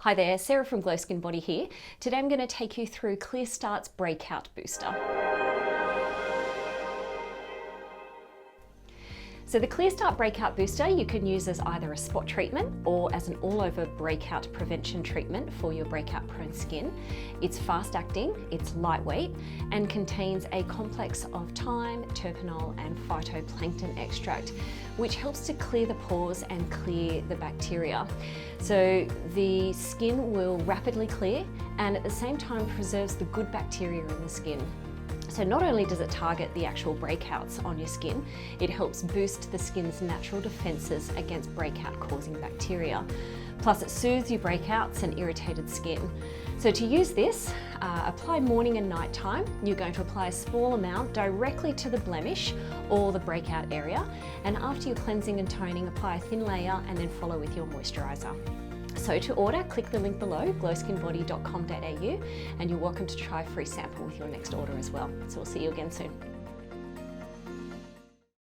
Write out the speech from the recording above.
Hi there, Sarah from Glow Skin Body here. Today I'm going to take you through Clear Start's Breakout Booster. So the Clear Start Breakout Booster you can use as either a spot treatment or as an all-over breakout prevention treatment for your breakout-prone skin. It's fast-acting, it's lightweight, and contains a complex of thyme, terpenol, and phytoplankton extract, which helps to clear the pores and clear the bacteria. So the skin will rapidly clear and at the same time preserves the good bacteria in the skin. So not only does it target the actual breakouts on your skin, it helps boost the skin's natural defences against breakout-causing bacteria. Plus it soothes your breakouts and irritated skin. So to use this, apply morning and night time. You're going to apply a small amount directly to the blemish or the breakout area. And after your cleansing and toning, apply a thin layer and then follow with your moisturiser. So to order, click the link below, glowskinbody.com.au, and you're welcome to try a free sample with your next order as well. So we'll see you again soon.